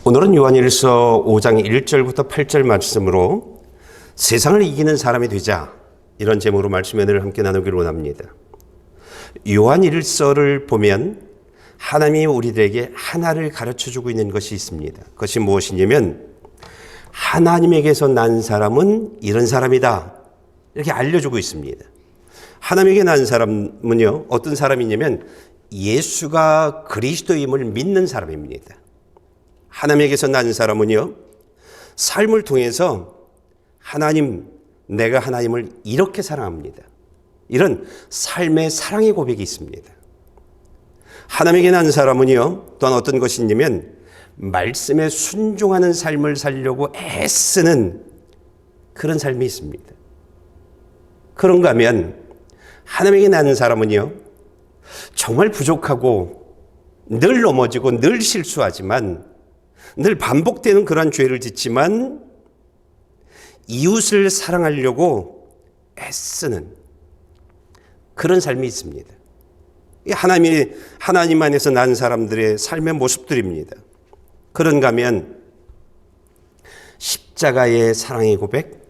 오늘은 요한일서 5장 1절부터 8절 말씀으로 세상을 이기는 사람이 되자, 이런 제목으로 말씀 은혜를 함께 나누기를 원합니다. 요한일서를 보면 하나님이 우리들에게 하나를 가르쳐주고 있는 것이 있습니다. 그것이 무엇이냐면 하나님에게서 난 사람은 이런 사람이다, 이렇게 알려주고 있습니다. 하나님에게 난 사람은요, 어떤 사람이냐면 예수가 그리스도임을 믿는 사람입니다. 하나님에게서 난 사람은요, 삶을 통해서 하나님, 내가 하나님을 이렇게 사랑합니다, 이런 삶의 사랑의 고백이 있습니다. 하나님에게 난 사람은요, 또한 어떤 것이냐면 말씀에 순종하는 삶을 살려고 애쓰는 그런 삶이 있습니다. 그런가 하면 하나님에게 난 사람은요, 정말 부족하고 늘 넘어지고 늘 실수하지만 늘 반복되는 그러한 죄를 짓지만 이웃을 사랑하려고 애쓰는 그런 삶이 있습니다. 하나님 안에서 난 사람들의 삶의 모습들입니다. 그런가 하면 십자가의 사랑의 고백,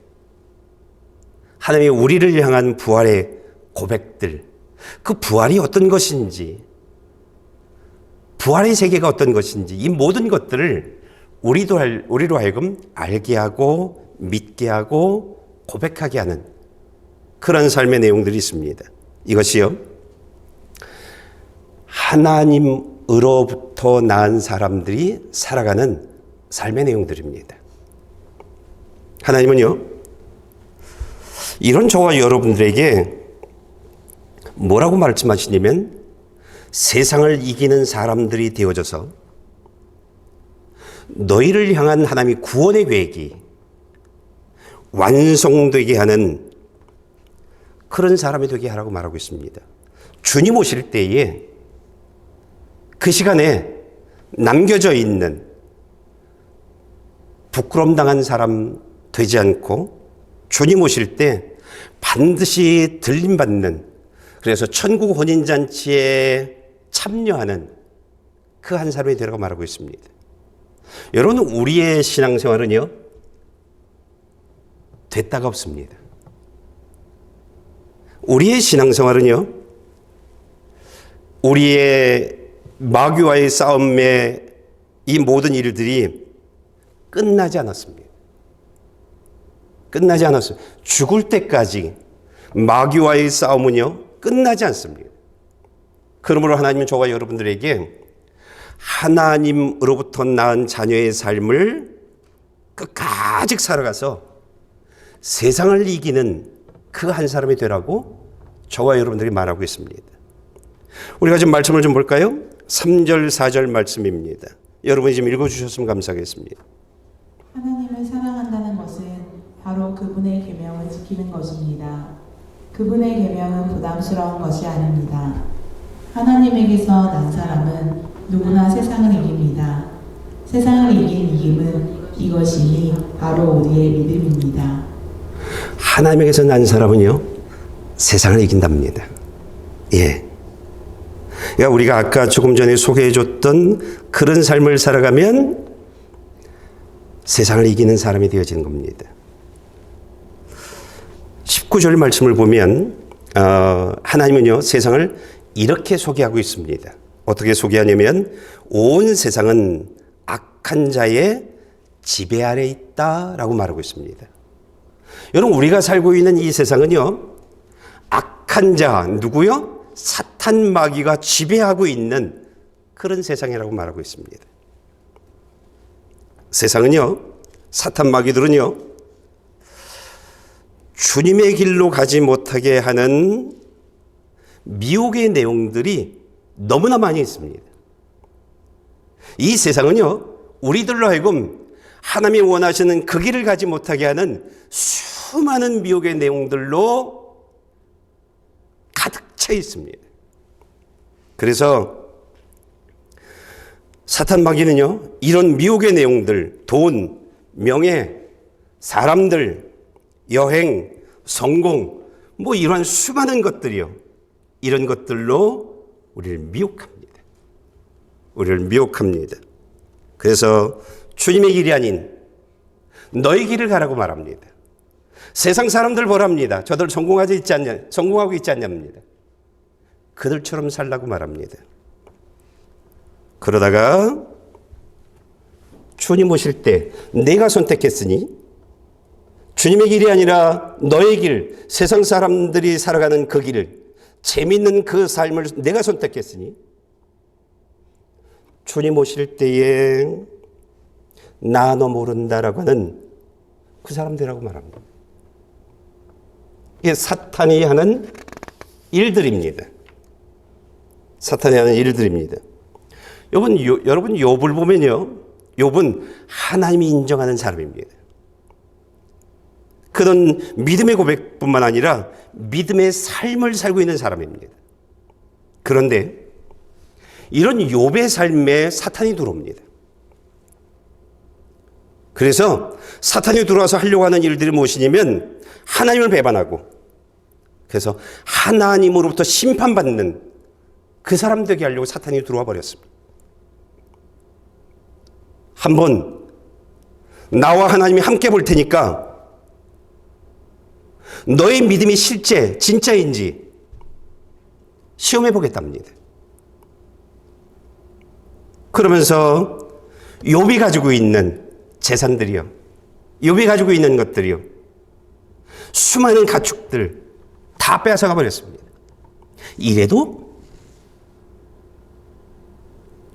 하나님이 우리를 향한 부활의 고백들, 그 부활이 어떤 것인지, 부활의 세계가 어떤 것인지, 이 모든 것들을 우리로 하여금 알게 하고 믿게 하고 고백하게 하는 그런 삶의 내용들이 있습니다. 이것이요, 하나님으로부터 낳은 사람들이 살아가는 삶의 내용들입니다. 하나님은요, 이런 저와 여러분들에게 뭐라고 말씀하시냐면 세상을 이기는 사람들이 되어져서 너희를 향한 하나님의 구원의 계획이 완성되게 하는 그런 사람이 되게 하라고 말하고 있습니다. 주님 오실 때에 그 시간에 남겨져 있는 부끄럼 당한 사람 되지 않고 주님 오실 때 반드시 들림받는, 그래서 천국 혼인잔치에 참여하는 그 한 사람이 되라고 말하고 있습니다. 여러분, 우리의 신앙생활은요, 됐다가 없습니다. 우리의 신앙생활은요, 우리의 마귀와의 싸움의 이 모든 일들이 끝나지 않았습니다. 끝나지 않았어요. 죽을 때까지 마귀와의 싸움은요, 끝나지 않습니다. 그러므로 하나님은 저와 여러분들에게 하나님으로부터 낳은 자녀의 삶을 끝까지 살아가서 세상을 이기는 그 한 사람이 되라고 저와 여러분들이 말하고 있습니다. 우리가 지금 말씀을 좀 볼까요? 3절, 4절 말씀입니다. 여러분이 지금 읽어주셨으면 감사하겠습니다. 하나님을 사랑한다는 것은 바로 그분의 계명을 지키는 것입니다. 그분의 계명은 부담스러운 것이 아닙니다. 하나님에게서 난 사람은 누구나 세상을 이깁니다. 세상을 이긴 이김은 이것이 바로 우리의 믿음입니다. 하나님에게서 난 사람은요, 세상을 이긴답니다. 예. 그러니까 우리가 아까 조금 전에 소개해줬던 그런 삶을 살아가면 세상을 이기는 사람이 되어지는 겁니다. 19절 말씀을 보면 하나님은요, 세상을 이렇게 소개하고 있습니다. 어떻게 소개하냐면 온 세상은 악한 자의 지배 아래 있다라고 말하고 있습니다. 여러분, 우리가 살고 있는 이 세상은요, 악한 자, 누구요? 사탄 마귀가 지배하고 있는 그런 세상이라고 말하고 있습니다. 세상은요, 사탄 마귀들은요, 주님의 길로 가지 못하게 하는 미혹의 내용들이 너무나 많이 있습니다. 이 세상은요, 우리들로 하여금 하나님이 원하시는 그 길을 가지 못하게 하는 수많은 미혹의 내용들로 가득 차 있습니다. 그래서 사탄 마귀는요, 이런 미혹의 내용들, 돈, 명예, 사람들, 여행, 성공, 뭐 이러한 수많은 것들이요, 이런 것들로 우리를 미혹합니다. 우리를 미혹합니다. 그래서 주님의 길이 아닌 너의 길을 가라고 말합니다. 세상 사람들 보랍니다. 저들 성공하고 있지 않냐입니다. 그들처럼 살라고 말합니다. 그러다가 주님 오실 때 내가 선택했으니 주님의 길이 아니라 너의 길, 세상 사람들이 살아가는 그 길을, 재밌는 그 삶을 내가 선택했으니 주님 오실 때에 나 너 모른다라고 하는 그 사람들이라고 말합니다. 이게 사탄이 하는 일들입니다. 사탄이 하는 일들입니다. 여러분 욥을 보면요. 욥은 하나님이 인정하는 사람입니다. 그는 믿음의 고백뿐만 아니라 믿음의 삶을 살고 있는 사람입니다. 그런데 이런 욥의 삶에 사탄이 들어옵니다. 그래서 사탄이 들어와서 하려고 하는 일들이 무엇이냐면 하나님을 배반하고 그래서 하나님으로부터 심판받는 그 사람 되게 하려고 사탄이 들어와 버렸습니다. 한번 나와 하나님이 함께 볼 테니까 너의 믿음이 진짜인지 시험해 보겠답니다. 그러면서 욥이 가지고 있는 재산들이요, 욥이 가지고 있는 것들이요, 수많은 가축들 다 빼앗아가 버렸습니다. 이래도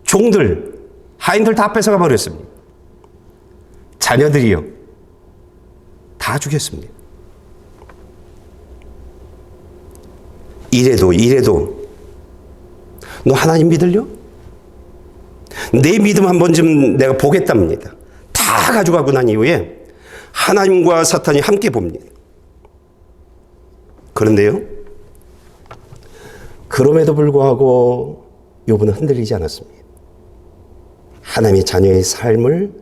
종들, 하인들 다 뺏어가 버렸습니다. 자녀들이요 다 죽였습니다. 이래도 너 하나님 믿을려? 내 믿음 한 번쯤 내가 보겠답니다. 다 가져가고 난 이후에 하나님과 사탄이 함께 봅니다. 그런데요, 그럼에도 불구하고 욥은 흔들리지 않았습니다. 하나님의 자녀의 삶을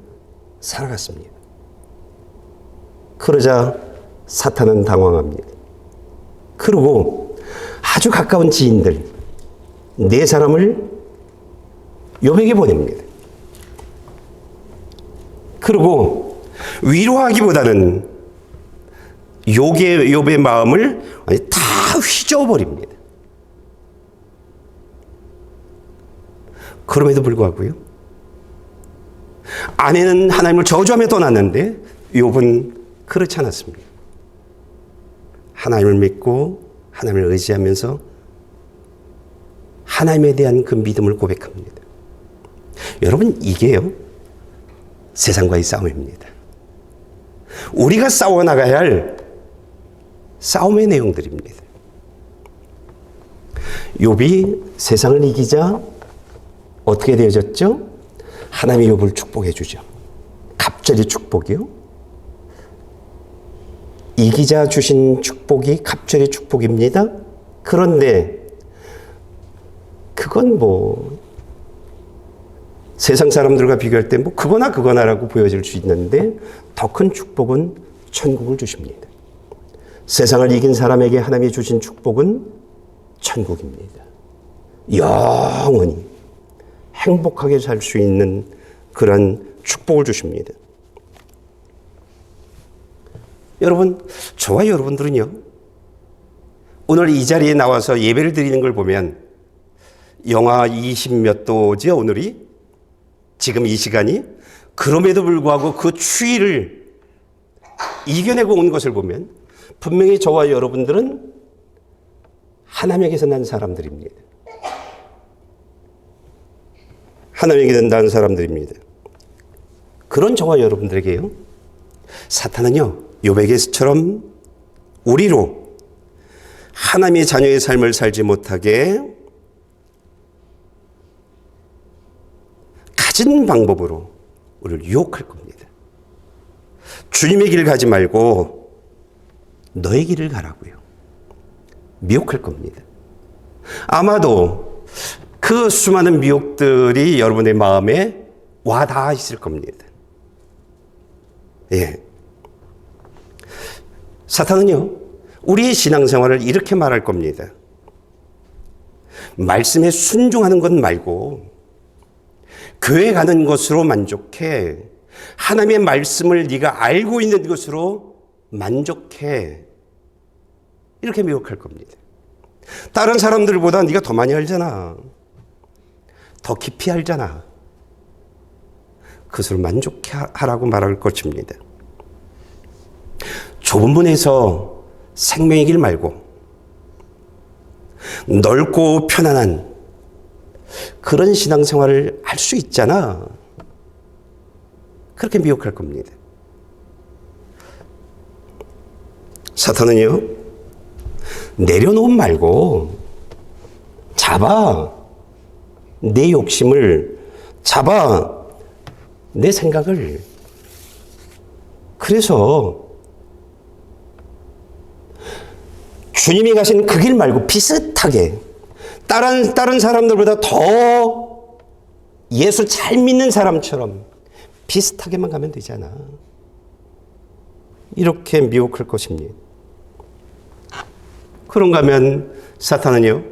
살아갔습니다. 그러자 사탄은 당황합니다. 그리고 아주 가까운 지인들 4사람을 욥에게 보냅니다. 그리고 위로하기보다는 욥의 마음을 다 휘저어버립니다. 그럼에도 불구하고요, 아내는 하나님을 저주하며 떠났는데 욥은 그렇지 않았습니다. 하나님을 믿고 하나님을 의지하면서 하나님에 대한 그 믿음을 고백합니다. 여러분, 이게요 세상과의 싸움입니다. 우리가 싸워나가야 할 싸움의 내용들입니다. 욥이 세상을 이기자 어떻게 되어졌죠? 하나님이 욥을 축복해 주죠. 갑절이 축복이요. 이기자 주신 축복이 갑절의 축복입니다. 그런데 그건 세상 사람들과 비교할 때 그거나라고 보여질 수 있는데 더 큰 축복은 천국을 주십니다. 세상을 이긴 사람에게 하나님이 주신 축복은 천국입니다. 영원히 행복하게 살 수 있는 그런 축복을 주십니다. 여러분, 저와 여러분들은요, 오늘 이 자리에 나와서 예배를 드리는 걸 보면 영하 20몇 도죠, 오늘이? 지금 이 시간이? 그럼에도 불구하고 그 추위를 이겨내고 온 것을 보면 분명히 저와 여러분들은 하나님에게서 난 사람들입니다. 하나님에게서 난 사람들입니다. 그런 저와 여러분들에게요, 사탄은요, 욥에게처럼 우리로 하나님의 자녀의 삶을 살지 못하게 가진 방법으로 우리를 유혹할 겁니다. 주님의 길을 가지 말고 너의 길을 가라고요. 미혹할 겁니다. 아마도 그 수많은 미혹들이 여러분의 마음에 와 닿아 있을 겁니다. 예. 사탄은요, 우리의 신앙생활을 이렇게 말할 겁니다. 말씀에 순종하는 것 말고 교회 가는 것으로 만족해. 하나님의 말씀을 네가 알고 있는 것으로 만족해. 이렇게 미혹할 겁니다. 다른 사람들보다 네가 더 많이 알잖아. 더 깊이 알잖아. 그것으로 만족하라고 말할 것입니다. 좁은 문에서 생명의 길 말고 넓고 편안한 그런 신앙생활을 할 수 있잖아. 그렇게 미혹할 겁니다. 사탄은요, 내려놓음 말고 잡아. 내 욕심을 잡아. 내 생각을. 그래서 주님이 가신 그 길 말고 비슷하게 다른 사람들보다 더 예수 잘 믿는 사람처럼 비슷하게만 가면 되잖아. 이렇게 미혹할 것입니다. 그런가 하면 사탄은요,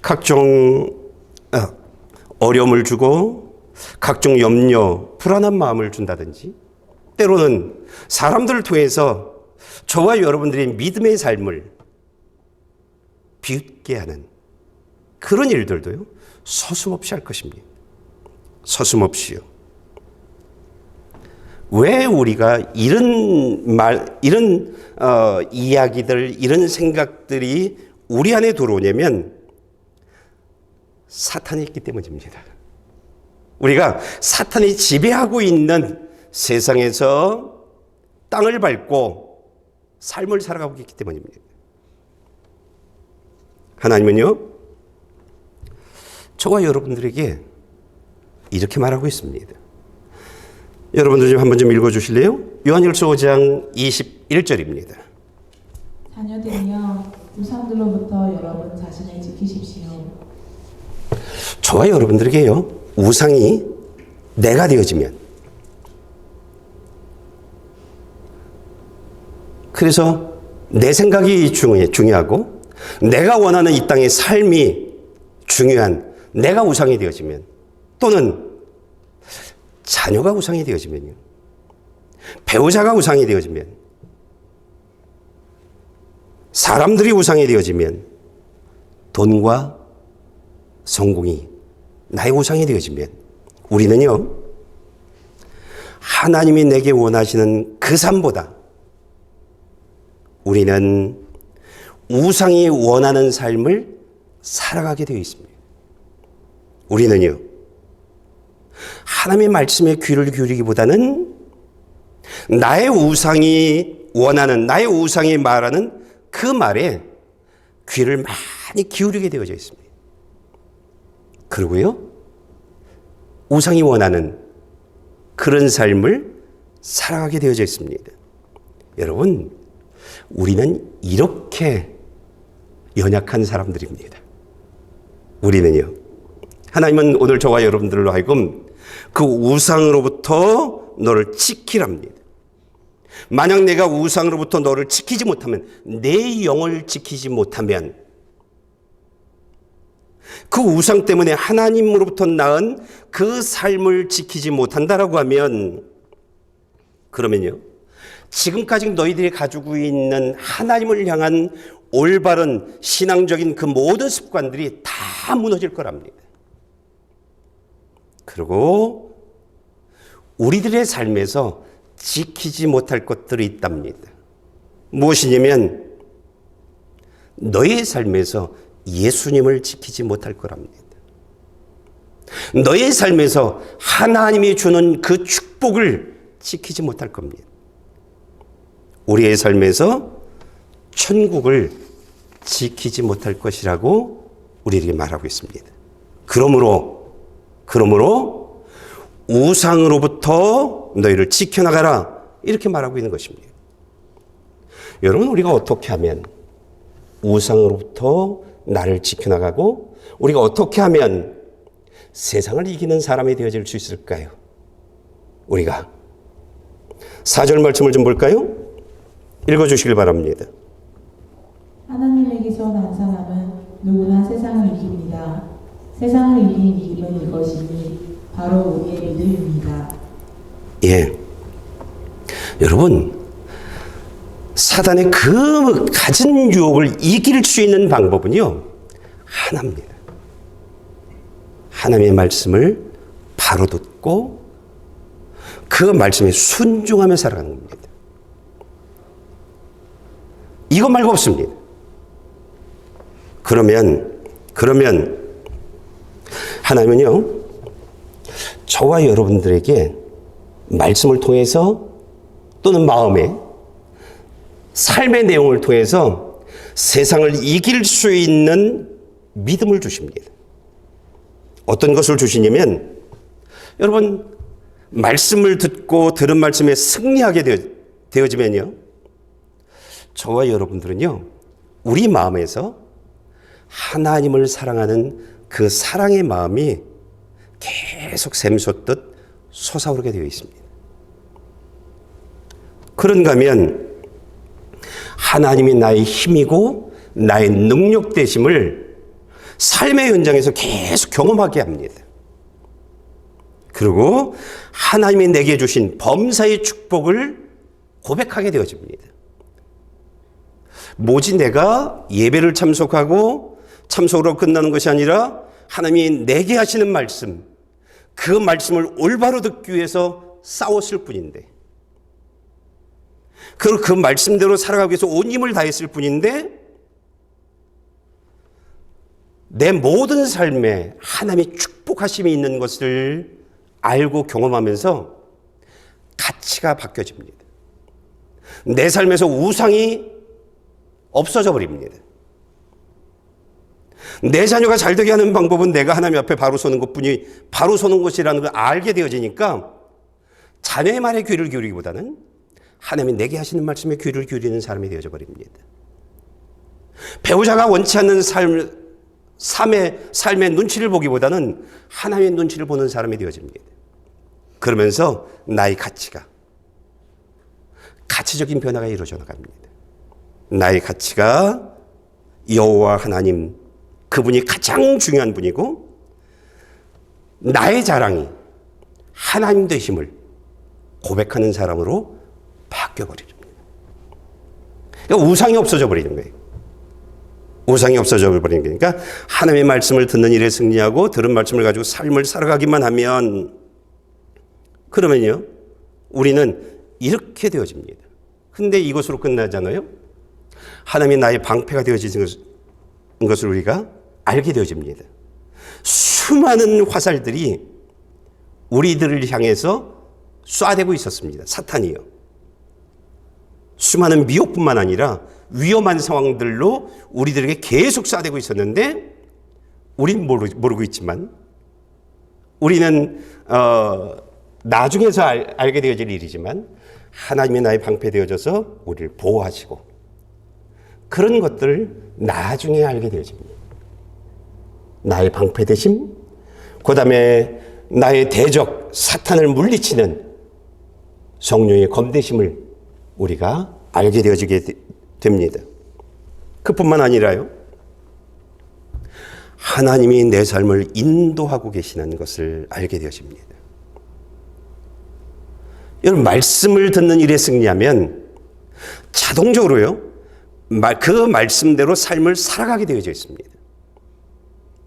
각종 어려움을 주고 각종 염려, 불안한 마음을 준다든지 때로는 사람들을 통해서 저와 여러분들의 믿음의 삶을 비웃게 하는 그런 일들도요, 서슴없이 할 것입니다. 서슴없이요. 왜 우리가 이런 이야기들, 이런 생각들이 우리 안에 들어오냐면 사탄이 있기 때문입니다. 우리가 사탄이 지배하고 있는 세상에서 땅을 밟고 삶을 살아가고 있기 때문입니다. 하나님은요, 저와 여러분들에게 이렇게 말하고 있습니다. 여러분들 좀 한번 좀 읽어주실래요? 요한일서 5장 21절입니다. 자녀들이여 우상들로부터 여러분 자신을 지키십시오. 저와 여러분들에게요, 우상이 내가 되어지면, 그래서 내 생각이 중요하고 내가 원하는 이 땅의 삶이 중요한 내가 우상이 되어지면, 또는 자녀가 우상이 되어지면요, 배우자가 우상이 되어지면, 사람들이 우상이 되어지면, 돈과 성공이 나의 우상이 되어지면, 우리는요, 하나님이 내게 원하시는 그 삶보다 우리는 우상이 원하는 삶을 살아가게 되어 있습니다. 우리는요, 하나님의 말씀에 귀를 기울이기보다는 나의 우상이 원하는, 나의 우상이 말하는 그 말에 귀를 많이 기울이게 되어져 있습니다. 그리고요, 우상이 원하는 그런 삶을 살아가게 되어져 있습니다. 여러분, 우리는 이렇게 연약한 사람들입니다. 우리는요, 하나님은 오늘 저와 여러분들로 하여금 그 우상으로부터 너를 지키랍니다. 만약 내가 우상으로부터 너를 지키지 못하면, 내 영을 지키지 못하면, 그 우상 때문에 하나님으로부터 낳은 그 삶을 지키지 못한다라고 하면, 그러면요, 지금까지 너희들이 가지고 있는 하나님을 향한 올바른 신앙적인 그 모든 습관들이 다 무너질 거랍니다. 그리고 우리들의 삶에서 지키지 못할 것들이 있답니다. 무엇이냐면 너의 삶에서 예수님을 지키지 못할 거랍니다. 너의 삶에서 하나님이 주는 그 축복을 지키지 못할 겁니다. 우리의 삶에서 천국을 지키지 못할 것이라고 우리에게 말하고 있습니다. 그러므로 우상으로부터 너희를 지켜나가라, 이렇게 말하고 있는 것입니다. 여러분, 우리가 어떻게 하면 우상으로부터 나를 지켜나가고 우리가 어떻게 하면 세상을 이기는 사람이 되어질 수 있을까요? 우리가 4절 말씀을 좀 볼까요? 읽어주시길 바랍니다. 하나님에게서 난 사람은 누구나 세상을 이깁니다. 세상을 이긴 이김은 이것이니 바로 우리의 믿음입니다. 예. 여러분, 사단의 그 가진 유혹을 이길 수 있는 방법은요, 하나입니다. 하나님의 말씀을 바로 듣고 그 말씀에 순종하며 살아가는 겁니다. 이것 말고 없습니다. 그러면 하나님은요, 저와 여러분들에게 말씀을 통해서 또는 마음에 삶의 내용을 통해서 세상을 이길 수 있는 믿음을 주십니다. 어떤 것을 주시냐면, 여러분, 말씀을 듣고 들은 말씀에 승리하게 되어지면요, 저와 여러분들은요, 우리 마음에서 하나님을 사랑하는 그 사랑의 마음이 계속 샘솟듯 솟아오르게 되어 있습니다. 그런가 하면 하나님이 나의 힘이고 나의 능력 되심을 삶의 현장에서 계속 경험하게 합니다. 그리고 하나님이 내게 주신 범사의 축복을 고백하게 되어집니다. 모지 내가 예배를 참석으로 끝나는 것이 아니라 하나님이 내게 하시는 말씀, 그 말씀을 올바로 듣기 위해서 싸웠을 뿐인데, 그 말씀대로 살아가기 위해서 온 힘을 다했을 뿐인데, 내 모든 삶에 하나님의 축복하심이 있는 것을 알고 경험하면서 가치가 바뀌어집니다. 내 삶에서 우상이 없어져 버립니다. 내 자녀가 잘 되게 하는 방법은 내가 하나님 앞에 바로 서는 것뿐이 바로 서는 것이라는 걸 알게 되어지니까 자녀의 말에 귀를 기울이기보다는 하나님이 내게 하시는 말씀에 귀를 기울이는 사람이 되어져 버립니다. 배우자가 원치 않는 삶의 눈치를 보기보다는 하나님의 눈치를 보는 사람이 되어집니다. 그러면서 나의 가치적인 변화가 이루어져 나갑니다. 나의 가치가 여호와 하나님, 그분이 가장 중요한 분이고, 나의 자랑이 하나님 되심을 고백하는 사람으로 바뀌어버립니다. 그러니까 우상이 없어져 버리는 거예요. 우상이 없어져 버리는 거예요. 그러니까 하나님의 말씀을 듣는 일에 승리하고 들은 말씀을 가지고 삶을 살아가기만 하면, 그러면요, 우리는 이렇게 되어집니다. 근데 이것으로 끝나잖아요. 하나님이 나의 방패가 되어지는 것을 우리가 알게 되어집니다. 수많은 화살들이 우리들을 향해서 쏴대고 있었습니다. 사탄이요. 수많은 미혹뿐만 아니라 위험한 상황들로 우리들에게 계속 쏴대고 있었는데, 우리는 모르고 있지만, 우리는 나중에서 알게 되어질 일이지만 하나님이 나의 방패 되어져서 우리를 보호하시고, 그런 것들을 나중에 알게 되어집니다. 나의 방패 되심, 그 다음에 나의 대적 사탄을 물리치는 성령의 검대심을 우리가 알게 되어지게 됩니다. 그뿐만 아니라요, 하나님이 내 삶을 인도하고 계시는 것을 알게 되어집니다. 여러분, 말씀을 듣는 일에 승리하면 자동적으로요, 그 말씀대로 삶을 살아가게 되어져 있습니다.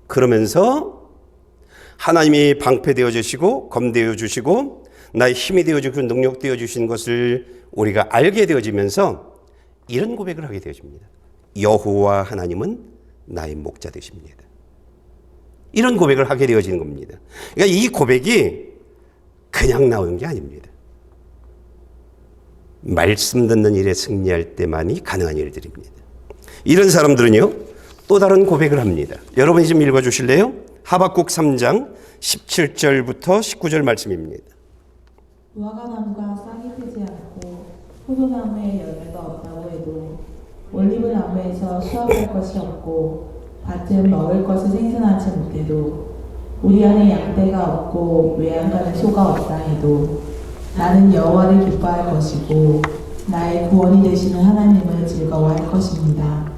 그러면서 하나님이 방패 되어 주시고 검되어 주시고 나의 힘이 되어 주시고 능력 되어 주신 것을 우리가 알게 되어지면서 이런 고백을 하게 되어집니다. 여호와 하나님은 나의 목자 되십니다. 이런 고백을 하게 되어지는 겁니다. 그러니까 이 고백이 그냥 나오는 게 아닙니다. 말씀 듣는 일에 승리할 때만이 가능한 일들입니다. 이런 사람들은요, 또 다른 고백을 합니다. 여러분이 좀 읽어주실래요? 하박국 3장 17절부터 19절 말씀입니다. 무화과나무가 싹이 트지 않고 포도나무에 열매가 없다고 해도 올리브나무에서 수확할 것이 없고 밭은 먹을 것을 생산하지 못해도 우리 안에 양떼가 없고 외양간에 소가 없다 해도 나는 여호와를 기뻐할 것이고 나의 구원이 되시는 하나님을 즐거워할 것입니다.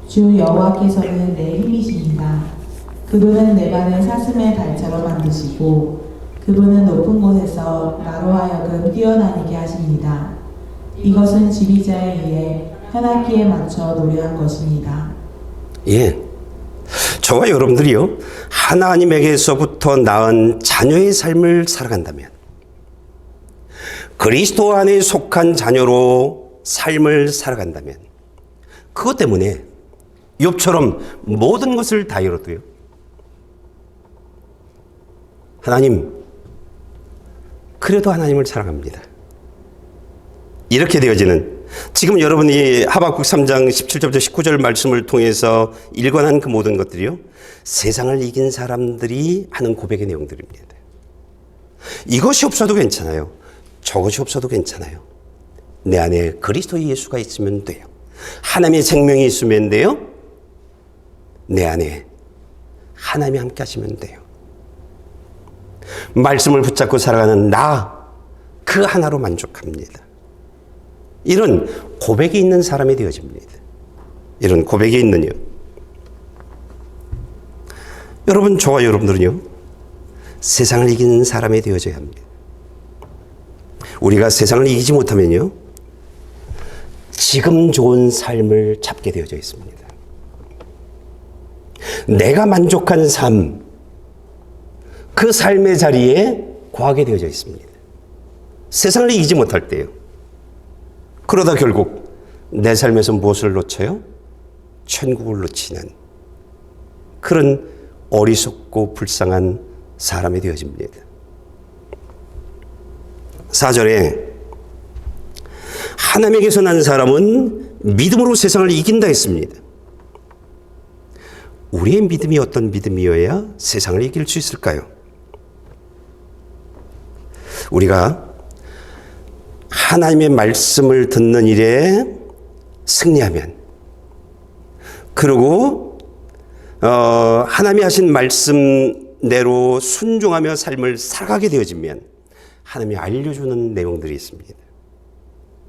주 여호와께서는 내 힘이십니다. 그분은 내 발을 사슴의 발처럼 만드시고 그분은 높은 곳에서 나로 하여금 뛰어다니게 하십니다. 이것은 지휘자에 의해 현악기에 맞춰 노래한 것입니다. 예. 저와 여러분들이요, 하나님에게서부터 낳은 자녀의 삶을 살아간다면, 그리스도 안에 속한 자녀로 삶을 살아간다면, 그것 때문에 욥처럼 모든 것을 다 잃어도요, 하나님, 그래도 하나님을 사랑합니다. 이렇게 되어지는, 지금 여러분이 하박국 3장 17절부터 19절 말씀을 통해서 일관한 그 모든 것들이요, 세상을 이긴 사람들이 하는 고백의 내용들입니다. 이것이 없어도 괜찮아요. 저것이 없어도 괜찮아요. 내 안에 그리스도 예수가 있으면 돼요. 하나님의 생명이 있으면 돼요. 내 안에 하나님이 함께 하시면 돼요. 말씀을 붙잡고 살아가는 나, 그 하나로 만족합니다. 이런 고백이 있는 사람이 되어집니다. 이런 고백이 있는요. 여러분, 저와 여러분들은요, 세상을 이기는 사람이 되어져야 합니다. 우리가 세상을 이기지 못하면요, 지금 좋은 삶을 잡게 되어져 있습니다. 내가 만족한 삶, 그 삶의 자리에 거하게 되어져 있습니다. 세상을 이기지 못할 때요. 그러다 결국 내 삶에서 무엇을 놓쳐요? 천국을 놓치는 그런 어리석고 불쌍한 사람이 되어집니다. 4절에 하나님에게서 난 사람은 믿음으로 세상을 이긴다 했습니다. 우리의 믿음이 어떤 믿음이어야 세상을 이길 수 있을까요? 우리가 하나님의 말씀을 듣는 일에 승리하면, 그리고 하나님이 하신 말씀대로 순종하며 삶을 살아가게 되어지면 하나님이 알려주는 내용들이 있습니다.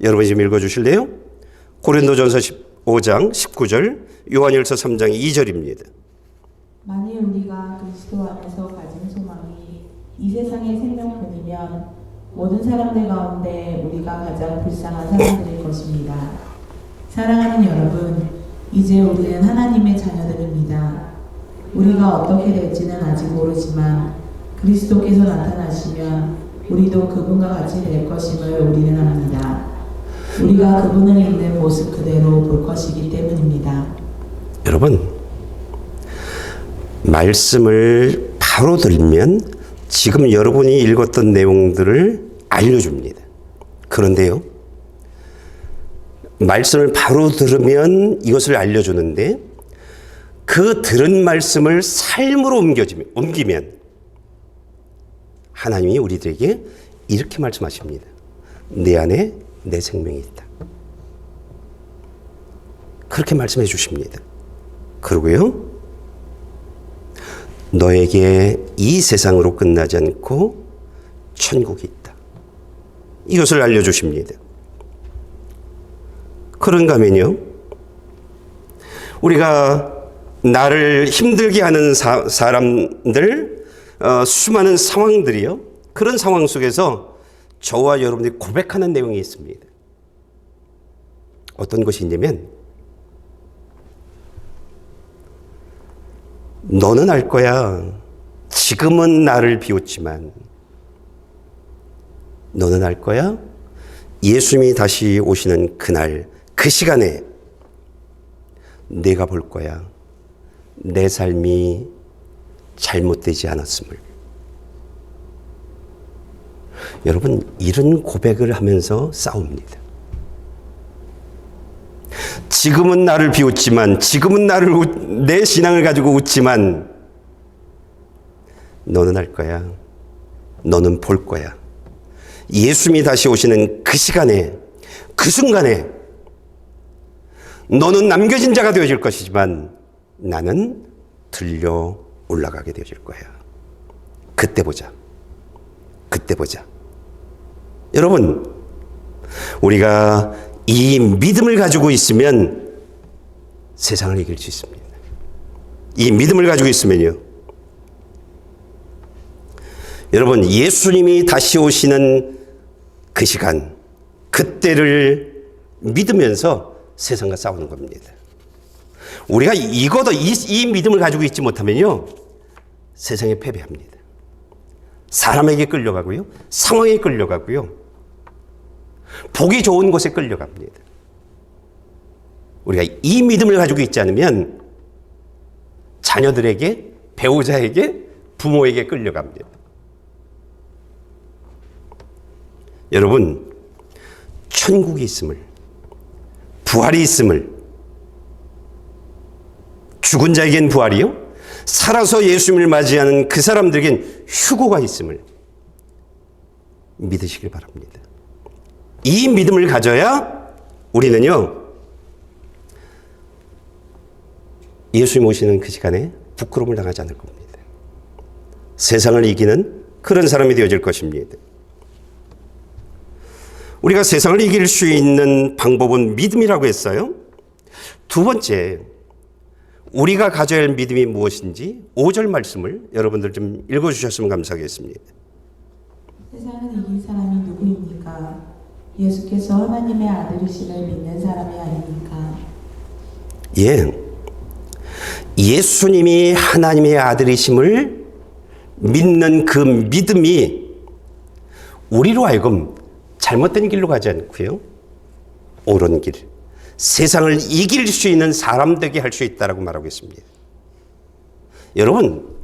여러분이 좀 읽어주실래요? 고린도전서 15장 19절, 요한일서 3장 2절입니다. 만일 우리가 그리스도 안에서 가진 소망이 이 세상의 생명뿐이면 모든 사람들 가운데 우리가 가장 불쌍한 사람들일 것입니다. 사랑하는 여러분, 이제 우리는 하나님의 자녀들입니다. 우리가 어떻게 될지는 아직 모르지만 그리스도께서 나타나시면 우리도 그분과 같이 될 것임을 우리는 압니다. 우리가 그분을 있는 모습 그대로 볼 것이기 때문입니다. 여러분, 말씀을 바로 들으면 지금 여러분이 읽었던 내용들을 알려줍니다. 그런데요, 말씀을 바로 들으면 이것을 알려주는데, 그 들은 말씀을 삶으로 옮기면 하나님이 우리들에게 이렇게 말씀하십니다. 내 안에 내 생명이 있다. 그렇게 말씀해 주십니다. 그리고요, 너에게 이 세상으로 끝나지 않고 천국이 있다. 이것을 알려주십니다. 그런가 하면요, 우리가 나를 힘들게 하는 사람들, 수많은 상황들이요, 그런 상황 속에서 저와 여러분들이 고백하는 내용이 있습니다. 어떤 것이 있냐면, 너는 알 거야. 지금은 나를 비웃지만 너는 알 거야. 예수님이 다시 오시는 그날, 그 시간에 내가 볼 거야. 내 삶이 잘못되지 않았음을. 여러분, 이런 고백을 하면서 싸웁니다. 지금은 나를 비웃지만, 지금은 내 신앙을 가지고 웃지만, 너는 알 거야. 너는 볼 거야. 예수님이 다시 오시는 그 시간에, 그 순간에 너는 남겨진 자가 되어질 것이지만 나는 들려 올라가게 되어질 거야. 그때 보자. 그때 보자. 여러분, 우리가 이 믿음을 가지고 있으면 세상을 이길 수 있습니다. 이 믿음을 가지고 있으면요, 여러분, 예수님이 다시 오시는 그 시간, 그때를 믿으면서 세상과 싸우는 겁니다. 우리가 이 믿음을 가지고 있지 못하면요, 세상에 패배합니다. 사람에게 끌려가고요, 상황에 끌려가고요, 보기 좋은 곳에 끌려갑니다. 우리가 이 믿음을 가지고 있지 않으면 자녀들에게, 배우자에게, 부모에게 끌려갑니다. 여러분, 천국이 있음을, 부활이 있음을, 죽은 자에겐 부활이요, 살아서 예수님을 맞이하는 그 사람들에겐 휴고가 있음을 믿으시길 바랍니다. 이 믿음을 가져야 우리는요, 예수님 오시는 그 시간에 부끄러움을 당하지 않을 겁니다. 세상을 이기는 그런 사람이 되어질 것입니다. 우리가 세상을 이길 수 있는 방법은 믿음이라고 했어요. 두 번째, 우리가 가져야 할 믿음이 무엇인지 5절 말씀을 여러분들 좀 읽어주셨으면 감사하겠습니다. 세상을 이긴 사람이 누구입니까? 예수께서 하나님의 아들이심을 믿는 사람이 아닙니까? 예, 예수님이 하나님의 아들이심을 믿는 그 믿음이 우리로 하여금 잘못된 길로 가지 않고요, 옳은 길, 세상을 이길 수 있는 사람 되게 할 수 있다라고 말하고 있습니다. 여러분,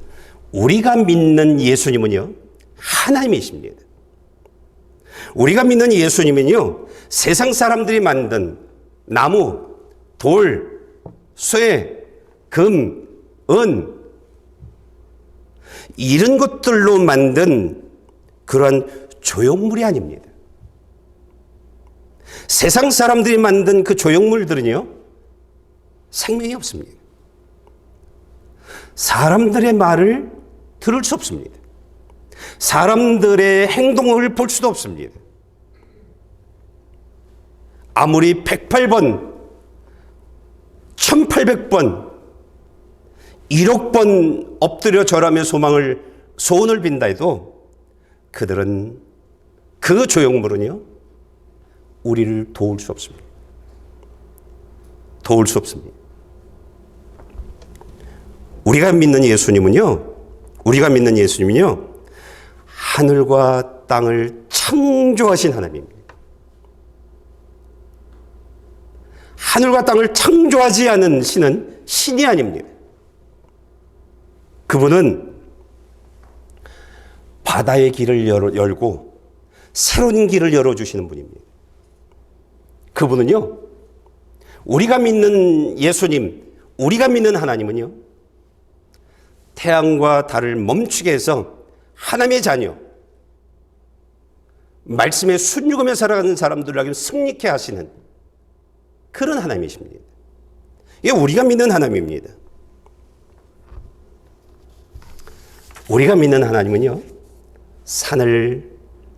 우리가 믿는 예수님은요, 하나님이십니다. 우리가 믿는 예수님은요, 세상 사람들이 만든 나무, 돌, 쇠, 금, 은, 이런 것들로 만든 그러한 조형물이 아닙니다. 세상 사람들이 만든 그 조형물들은요, 생명이 없습니다. 사람들의 말을 들을 수 없습니다. 사람들의 행동을 볼 수도 없습니다. 아무리 108번, 1800번, 1억 번 엎드려 절하며 소원을 빈다 해도 그들은, 그 조형물은요, 우리를 도울 수 없습니다. 도울 수 없습니다. 우리가 믿는 예수님은요, 하늘과 땅을 창조하신 하나님입니다. 하늘과 땅을 창조하지 않은 신은 신이 아닙니다. 그분은 바다의 길을 열고 새로운 길을 열어주시는 분입니다. 그분은요, 우리가 믿는 예수님, 우리가 믿는 하나님은요, 태양과 달을 멈추게 해서 하나님의 자녀, 말씀에 순종하며 살아가는 사람들에게 승리케 하시는 그런 하나님이십니다. 이게 우리가 믿는 하나님입니다. 우리가 믿는 하나님은요, 산을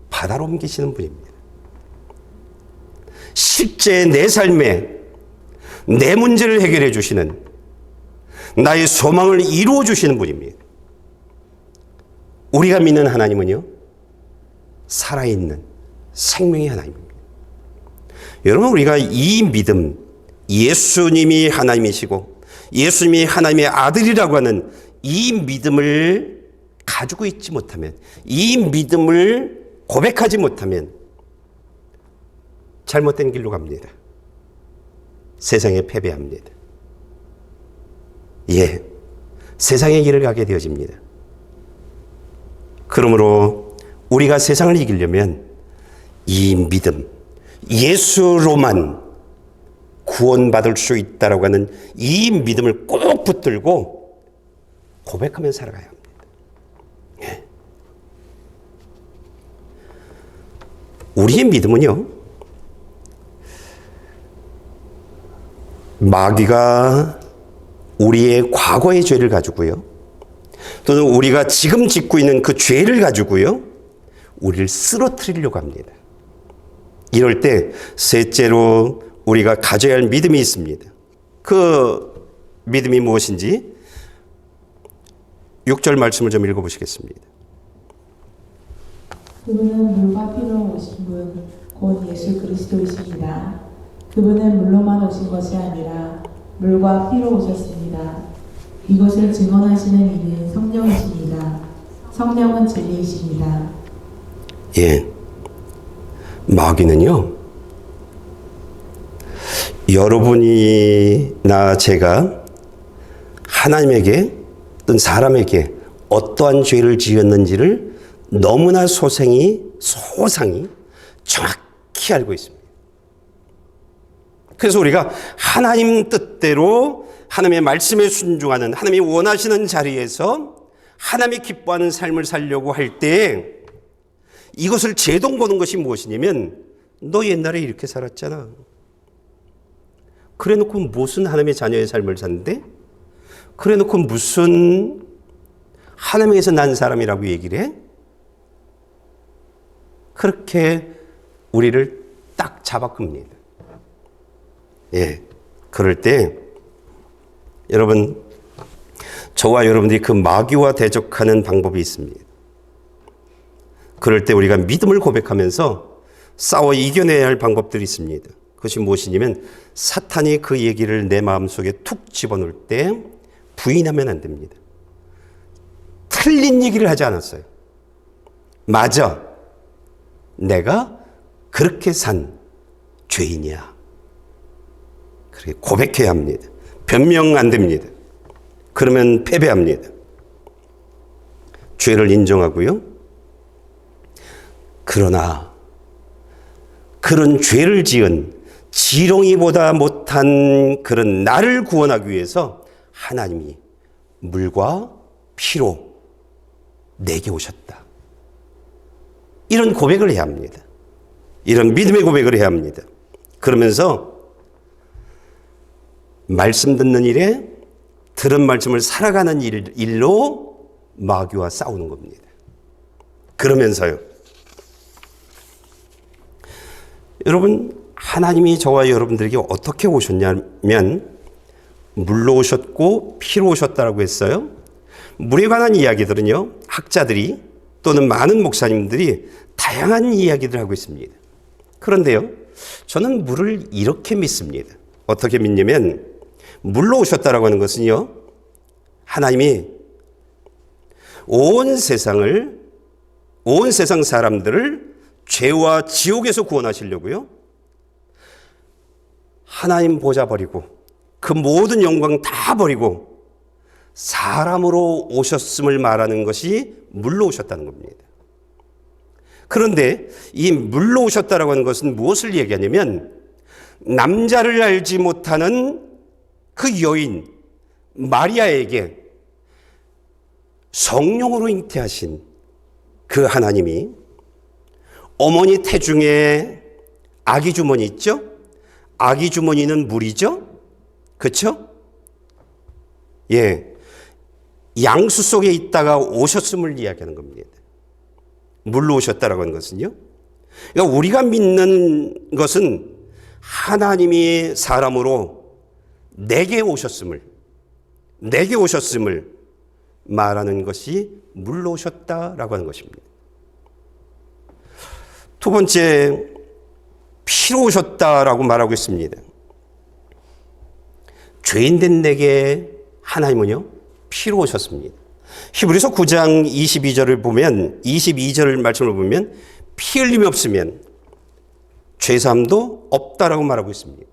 바다로 옮기시는 분입니다. 실제 내 삶에 내 문제를 해결해 주시는, 나의 소망을 이루어 주시는 분입니다. 우리가 믿는 하나님은요, 살아있는 생명의 하나님입니다. 여러분, 우리가 이 믿음, 예수님이 하나님이시고 예수님이 하나님의 아들이라고 하는 이 믿음을 가지고 있지 못하면, 이 믿음을 고백하지 못하면 잘못된 길로 갑니다. 세상에 패배합니다. 예, 세상의 길을 가게 되어집니다. 그러므로 우리가 세상을 이기려면 이 믿음, 예수로만 구원받을 수 있다라고 하는 이 믿음을 꼭 붙들고 고백하며 살아가야 합니다. 예. 우리의 믿음은요, 마귀가 우리의 과거의 죄를 가지고요, 또는 우리가 지금 짓고 있는 그 죄를 가지고요, 우리를 쓰러뜨리려고 합니다. 이럴 때 셋째로 우리가 가져야 할 믿음이 있습니다. 그 믿음이 무엇인지 6절 말씀을 좀 읽어보시겠습니다. 그분은 물과 피로 오신 분, 곧 예수 그리스도이십니다. 그분은 물로만 오신 것이 아니라 물과 피로 오셨습니다. 이것을 증언하시는 이는 성령이십니다. 성령은 진리이십니다. 예. 마귀는요, 여러분이나 제가 하나님에게 어떤 사람에게 어떠한 죄를 지었는지를 너무나 소상히 정확히 알고 있습니다. 그래서 우리가 하나님 뜻대로 하나님의 말씀에 순종하는, 하나님이 원하시는 자리에서 하나님이 기뻐하는 삶을 살려고 할 때 이것을 제동거는 것이 무엇이냐면, 너 옛날에 이렇게 살았잖아. 그래 놓고 무슨 하나님의 자녀의 삶을 사는데? 그래 놓고 무슨 하나님에게서 난 사람이라고 얘기를 해? 그렇게 우리를 딱 잡아끕니다. 예. 그럴 때 여러분, 저와 여러분들이 그 마귀와 대적하는 방법이 있습니다. 그럴 때 우리가 믿음을 고백하면서 싸워 이겨내야 할 방법들이 있습니다. 그것이 무엇이냐면, 사탄이 그 얘기를 내 마음속에 툭 집어넣을 때 부인하면 안 됩니다. 틀린 얘기를 하지 않았어요. 맞아. 내가 그렇게 산 죄인이야. 그렇게 고백해야 합니다. 변명 안 됩니다. 그러면 패배합니다. 죄를 인정하고요. 그러나 그런 죄를 지은 지렁이보다 못한 그런 나를 구원하기 위해서 하나님이 물과 피로 내게 오셨다. 이런 고백을 해야 합니다. 이런 믿음의 고백을 해야 합니다. 그러면서 말씀 듣는 일에 들은 말씀을 살아가는 일로 마귀와 싸우는 겁니다. 그러면서요, 여러분, 하나님이 저와 여러분들에게 어떻게 오셨냐면 물로 오셨고 피로 오셨다라고 했어요. 물에 관한 이야기들은요, 학자들이 또는 많은 목사님들이 다양한 이야기들을 하고 있습니다. 그런데요, 저는 물을 이렇게 믿습니다. 어떻게 믿냐면, 물로 오셨다라고 하는 것은요, 하나님이 온 세상 사람들을 죄와 지옥에서 구원하시려고요, 하나님 보좌 버리고 그 모든 영광 다 버리고 사람으로 오셨음을 말하는 것이 물로 오셨다는 겁니다. 그런데 이 물로 오셨다라고 하는 것은 무엇을 얘기하냐면, 남자를 알지 못하는 그 여인 마리아에게 성령으로 잉태하신 그 하나님이 어머니 태중에 아기 주머니 있죠? 아기 주머니는 물이죠? 그렇죠? 예. 양수 속에 있다가 오셨음을 이야기하는 겁니다. 물로 오셨다라고 하는 것은요. 그러니까 우리가 믿는 것은 하나님이 사람으로 내게 오셨음을 말하는 것이 물로 오셨다라고 하는 것입니다. 두 번째, 피로 오셨다라고 말하고 있습니다. 죄인된 내게 하나님은요, 피로 오셨습니다. 히브리서 9장 22절을 보면, 22절 말씀을 보면, 피 흘림이 없으면 죄사함도 없다라고 말하고 있습니다.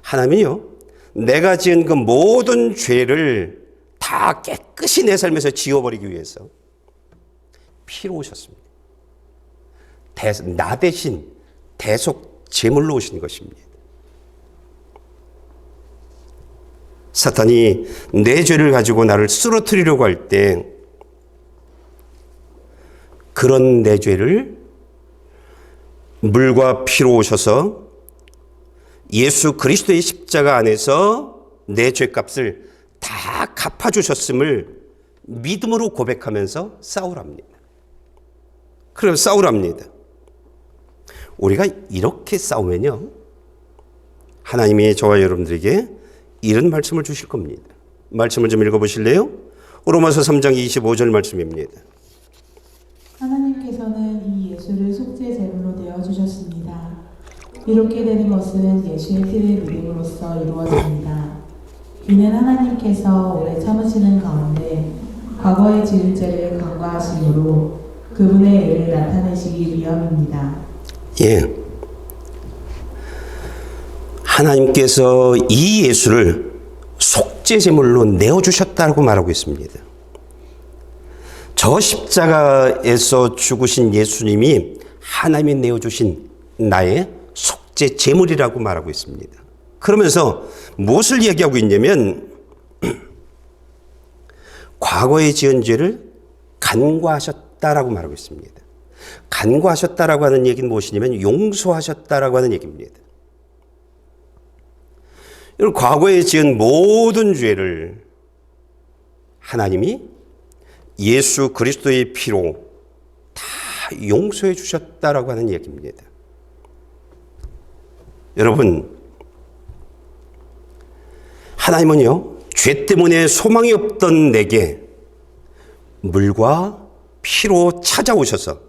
하나님이요, 내가 지은 그 모든 죄를 다 깨끗이 내 삶에서 지워버리기 위해서 피로 오셨습니다. 나 대신 대속 제물로 오신 것입니다. 사탄이 내 죄를 가지고 나를 쓰러뜨리려고 할 때, 그런 내 죄를 물과 피로 오셔서 예수 그리스도의 십자가 안에서 내 죄값을 다 갚아주셨음을 믿음으로 고백하면서 싸우랍니다. 그럼 싸우랍니다. 우리가 이렇게 싸우면요, 하나님이 저와 여러분들에게 이런 말씀을 주실 겁니다. 말씀을 좀 읽어보실래요? 로마서 3장 25절 말씀입니다. 하나님께서는 이렇게 되는 것은 예수의 피를 믿음으로써 이루어집니다. 이는 하나님께서 오래 참으시는 가운데 과거의 지은 죄를 간과하심으로 그분의 의를 나타내시기 위함입니다. 예. 하나님께서 이 예수를 속죄 제물로 내어주셨다고 말하고 있습니다. 저 십자가에서 죽으신 예수님이 하나님이 내어주신 나의 속죄 제물이라고 말하고 있습니다. 그러면서 무엇을 얘기하고 있냐면 과거에 지은 죄를 간과하셨다라고 말하고 있습니다. 간과하셨다라고 하는 얘기는 무엇이냐면 용서하셨다라고 하는 얘기입니다. 과거에 지은 모든 죄를 하나님이 예수 그리스도의 피로 다 용서해 주셨다라고 하는 얘기입니다. 여러분, 하나님은요, 죄 때문에 소망이 없던 내게 물과 피로 찾아오셔서,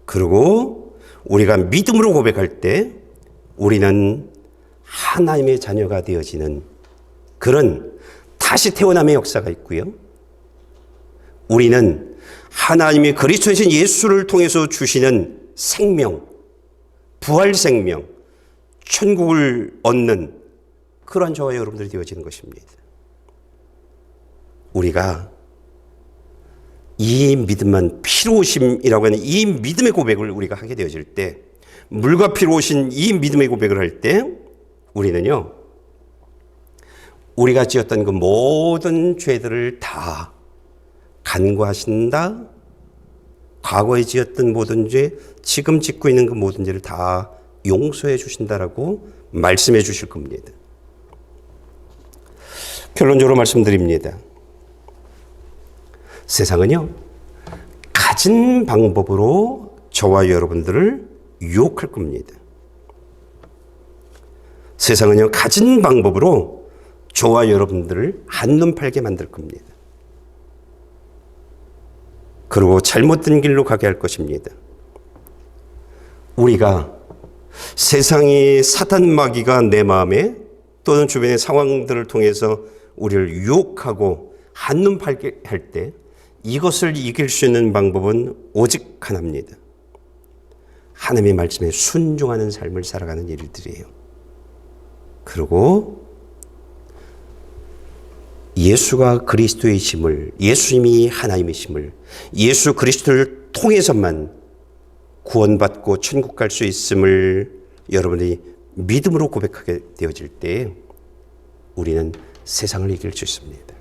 그리고 우리가 믿음으로 고백할 때 우리는 하나님의 자녀가 되어지는 그런 다시 태어남의 역사가 있고요. 우리는 하나님이 그리스도이신 예수를 통해서 주시는 생명, 부활 생명, 천국을 얻는 그러한 저와 여러분들이 되어지는 것입니다. 우리가 이 믿음만 피로 오심이라고 하는 이 믿음의 고백을 우리가 하게 되어질 때, 물과 피로 오신 이 믿음의 고백을 할 때 우리는요, 우리가 지었던 그 모든 죄들을 다 간과하신다. 과거에 지었던 모든 죄, 지금 짓고 있는 그 모든 죄를 다 용서해 주신다라고 말씀해 주실 겁니다. 결론적으로 말씀드립니다. 세상은요, 가진 방법으로 저와 여러분들을 유혹할 겁니다. 세상은요, 가진 방법으로 저와 여러분들을 한눈 팔게 만들 겁니다. 그리고 잘못된 길로 가게 할 것입니다. 우리가 세상의 사탄 마귀가 내 마음에 또는 주변의 상황들을 통해서 우리를 유혹하고 한눈 팔게 할 때 이것을 이길 수 있는 방법은 오직 하나입니다. 하나님의 말씀에 순종하는 삶을 살아가는 일들이에요. 그리고 예수가 그리스도이심을, 예수님이 하나님이심을, 예수 그리스도를 통해서만 구원받고 천국 갈 수 있음을 여러분이 믿음으로 고백하게 되어질 때 우리는 세상을 이길 수 있습니다.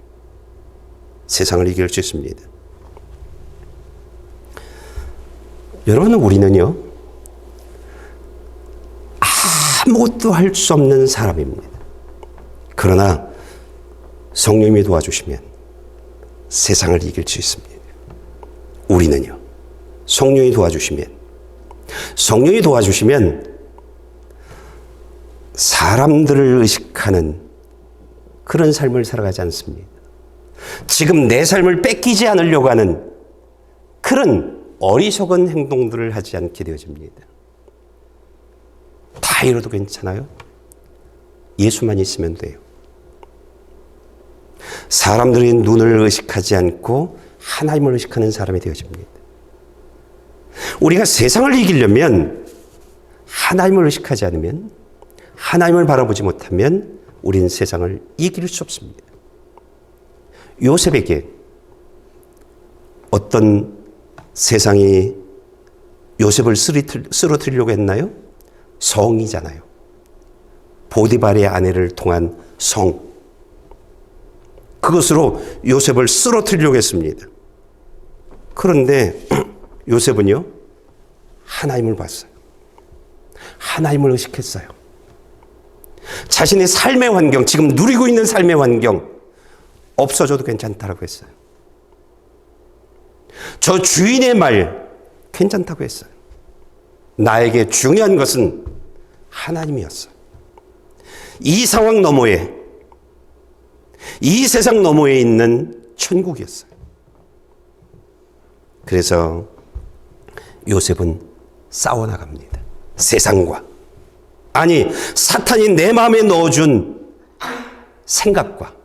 세상을 이길 수 있습니다. 여러분, 우리는요, 아무것도 할 수 없는 사람입니다. 그러나 성령님이 도와주시면 세상을 이길 수 있습니다. 우리는요, 성령이 도와주시면 사람들을 의식하는 그런 삶을 살아가지 않습니다. 지금 내 삶을 뺏기지 않으려고 하는 그런 어리석은 행동들을 하지 않게 되어집니다. 다 이뤄도 괜찮아요? 예수만 있으면 돼요. 사람들의 눈을 의식하지 않고 하나님을 의식하는 사람이 되어집니다. 우리가 세상을 이기려면 하나님을 의식하지 않으면, 하나님을 바라보지 못하면 우리는 세상을 이길 수 없습니다. 요셉에게 어떤 세상이 요셉을 쓰러뜨리려고 했나요? 성이잖아요. 보디발의 아내를 통한 성. 그것으로 요셉을 쓰러뜨리려고 했습니다. 그런데 요셉은요, 하나님을 봤어요. 하나님을 의식했어요. 자신의 삶의 환경, 지금 누리고 있는 삶의 환경 없어져도 괜찮다라고 했어요. 저 주인의 말 괜찮다고 했어요. 나에게 중요한 것은 하나님이었어요. 이 상황 너머에, 이 세상 너머에 있는 천국이었어요. 그래서 요셉은 싸워나갑니다. 세상과, 아니 사탄이 내 마음에 넣어준 생각과,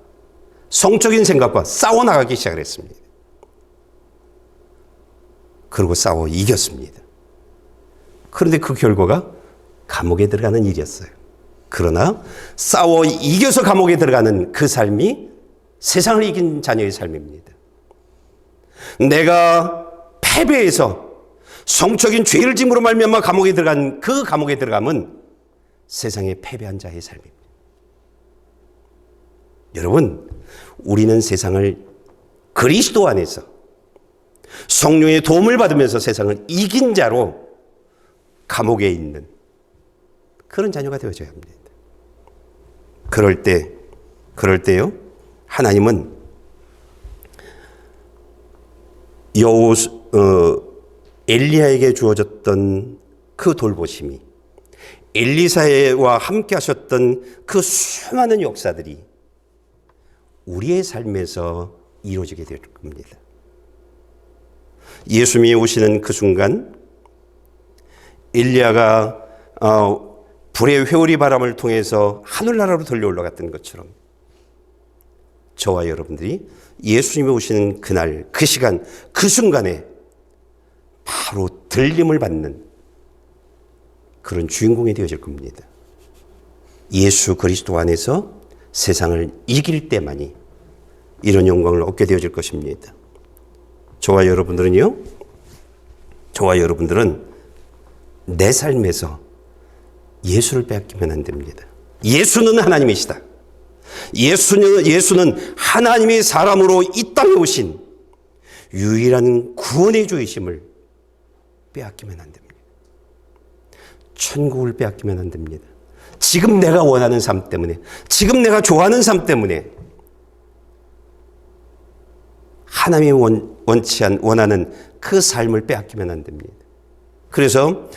성적인 생각과 싸워나가기 시작을 했습니다. 그리고 싸워 이겼습니다. 그런데 그 결과가 감옥에 들어가는 일이었어요. 그러나 싸워 이겨서 감옥에 들어가는 그 삶이 세상을 이긴 자녀의 삶입니다. 내가 패배해서 성적인 죄를 짐으로 말미암아 감옥에 들어간 그 감옥에 들어가면 세상에 패배한 자의 삶입니다. 여러분, 우리는 세상을 그리스도 안에서 성령의 도움을 받으면서 세상을 이긴 자로 감옥에 있는 그런 자녀가 되어져야 합니다. 그럴 때요, 하나님은 엘리야에게 주어졌던 그 돌보심이, 엘리사와 함께 하셨던 그 수많은 역사들이 우리의 삶에서 이루어지게 될 겁니다. 예수님이 오시는 그 순간 엘리야가 불의 회오리 바람을 통해서 하늘나라로 들려 올라갔던 것처럼 저와 여러분들이 예수님이 오시는 그날, 그 시간, 그 순간에 바로 들림을 받는 그런 주인공이 되어질 겁니다. 예수 그리스도 안에서 세상을 이길 때만이 이런 영광을 얻게 되어질 것입니다. 저와 여러분들은 내 삶에서 예수를 빼앗기면 안 됩니다. 예수는 하나님이시다. 예수는 하나님이 사람으로 이 땅에 오신 유일한 구원의 주이심을 빼앗기면 안 됩니다. 천국을 빼앗기면 안 됩니다. 지금 내가 원하는 삶 때문에, 지금 내가 좋아하는 삶 때문에 하나님이 원하는 그 삶을 빼앗기면 안 됩니다. 그래서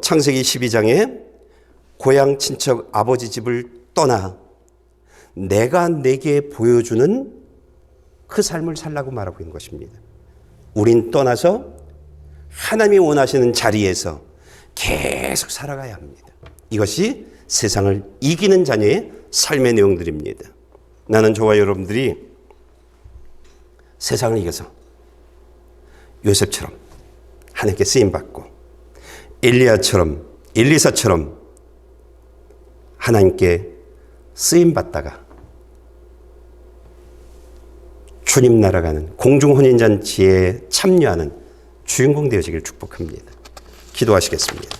창세기 12장에 고향 친척 아버지 집을 떠나 내가 내게 보여주는 그 삶을 살라고 말하고 있는 것입니다. 우린 떠나서 하나님이 원하시는 자리에서 계속 살아가야 합니다. 이것이 세상을 이기는 자녀의 삶의 내용들입니다. 나는 저와 여러분들이 세상을 이겨서 요셉처럼 하나님께 쓰임받고 엘리사처럼 하나님께 쓰임받다가 주님 날아가는 공중혼인잔치에 참여하는 주인공 되어지길 축복합니다. 기도하시겠습니다.